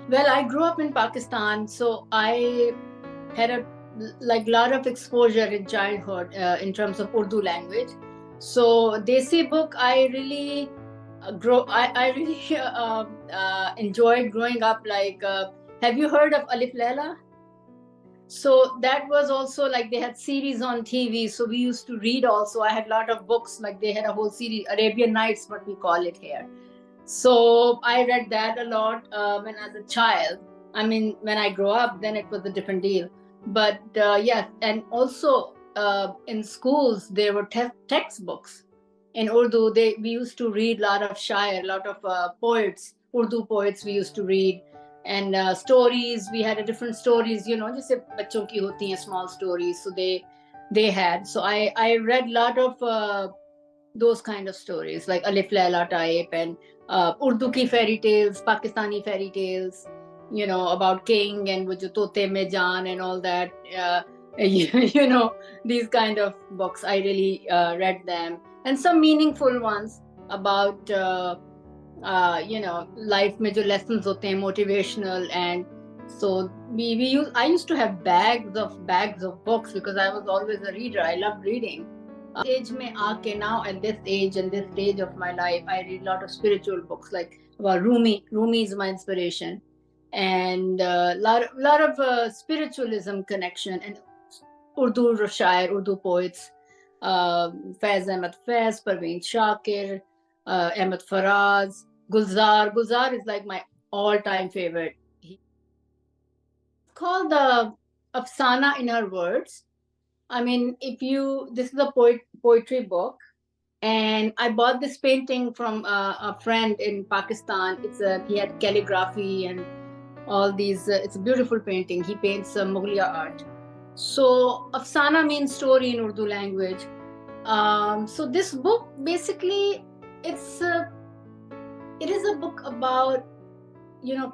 Well, I grew up in Pakistan, so I had a lot of exposure in childhood in terms of Urdu language. So desi book, I really I really enjoyed growing up. Have you heard of Alif Lela? So that was also like they had series on TV. So we used to read also. I had a lot of books, like they had a whole series, Arabian Nights, what we call it here. So I read that a lot when as a child. I mean, when I grew up, then it was a different deal. But yes, and also in schools there were textbooks in Urdu. We used to read a lot of shair, a lot of poets, Urdu poets. We used to read and stories. We had a different stories, जैसे बच्चों की होती हैं small stories. So they had. So I read a lot of those kind of stories like Alif Laila type and Urdu ki fairy tales, Pakistani fairy tales, about king and wo jo tote mein jaan and all that. These kind of books. I really read them, and some meaningful ones about life में जो lessons होते हैं motivational. And so I used to have bags of books because I was always a reader. I loved reading. Age में आके now at this age and this stage of my life, I read a lot of spiritual books like about Rumi. Rumi is my inspiration, and lot of spiritualism connection and Urdu Rashair, Urdu poets, Faiz Ahmed Faiz, Parveen Shakir, Ahmed Faraz, Gulzar. Gulzar is like my all-time favorite. It's called the Afsana in Her Words. I mean, this is a poetry book, and I bought this painting from a friend in Pakistan. He had calligraphy and all these. It's a beautiful painting. He paints Mughaliya art. So Afsana means story in Urdu language. So this book basically it's it is a book about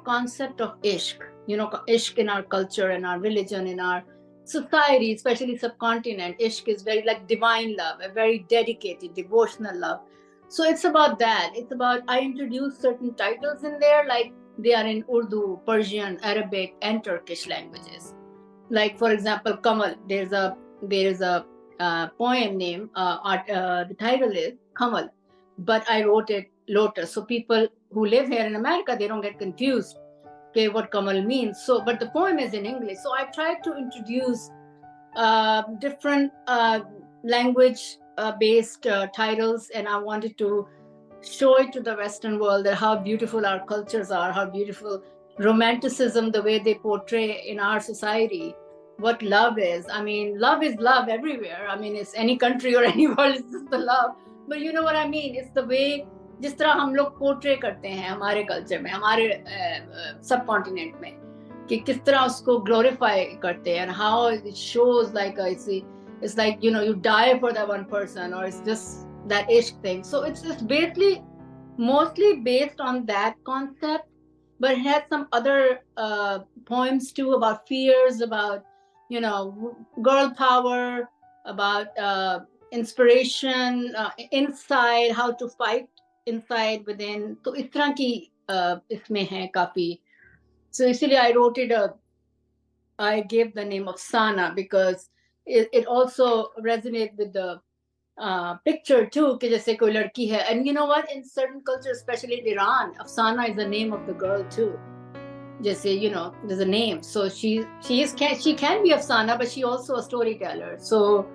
concept of ishq. Ishq in our culture, in our religion, in our society, especially subcontinent. Ishq is very like divine love, a very dedicated, devotional love. So it's about that. It's about I introduce certain titles in there, like they are in Urdu, Persian, Arabic, and Turkish languages. Like for example, Kamal. There is a poem name. The title is Kamal, but I wrote it Lotus. So people who live here in America, they don't get confused. Okay, what Kamal means. So, but the poem is in English. So I tried to introduce different language based titles, and I wanted to show it to the Western world that how beautiful our cultures are, how beautiful romanticism, the way they portray in our society, what love is. I mean, love is love everywhere. I mean, it's any country or any world, it's just the love. But you know what I mean? It's the way जिस तरह हम लोग portray करते हैं हमारे culture में, हमारे सब कॉन्टिनेंट में, कि किस तरह उसको ग्लोरीफाई करते हैं, and how it shows like it's like you die for that one person, or it's just that ishq thing. So it's basically mostly based on that concept, but it has some other poems too about fears, about girl power, about inspiration, inside, how to fight inside within. तो इस तरह की इसमें है काफी. So इसीलिए I wrote it I gave the name of Sana because it also resonates with the picture too, कि जैसे कोई लड़की है. And you know what, in certain cultures, especially in Iran, Afsana is the name of the girl too. जैसे there's a name. So she can be Afsana, but she also a storyteller. So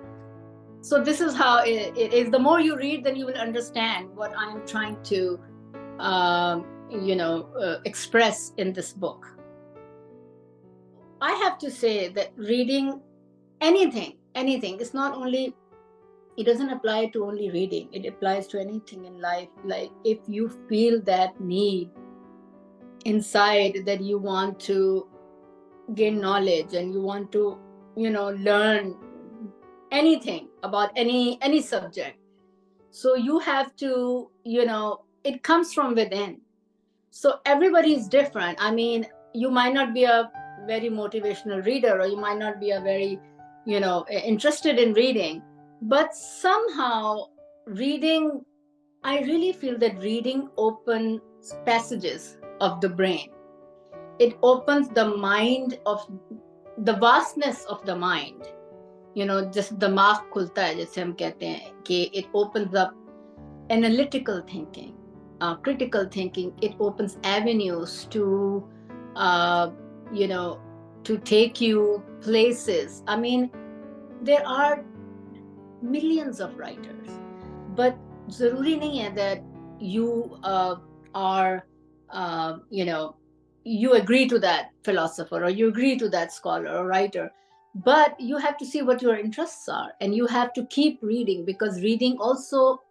this is how it is. The more you read, then you will understand what I am trying to express in this book. I have to say that reading anything, it's not only, it doesn't apply to only reading, it applies to anything in life. Like if you feel that need inside, that you want to gain knowledge and you want to learn anything about any subject, so you have to it comes from within. So everybody is different. I mean, you might not be a very motivational reader, or you might not be a very interested in reading, but somehow reading, I really feel that reading opens passages of the brain. it opens the mind of the vastness of the mind. Just दिमाग खुलता है, जैसे हम कहते हैं कि it opens up analytical thinking, critical thinking. It opens avenues to uh, you know to take you places. I mean, there are millions of writers, but zaruri nahi hai that you are you agree to that philosopher, or you agree to that scholar or writer. But you have to see what your interests are, and you have to keep reading, because reading also,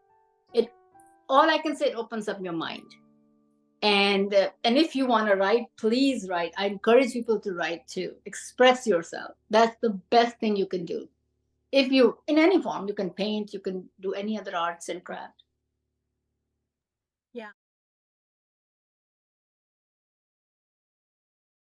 it all I can say, it opens up your mind. And if you want to write, please write. I encourage people to write too. Express yourself. That's the best thing you can do. If you, in any form, you can paint, you can do any other arts and craft. Yeah.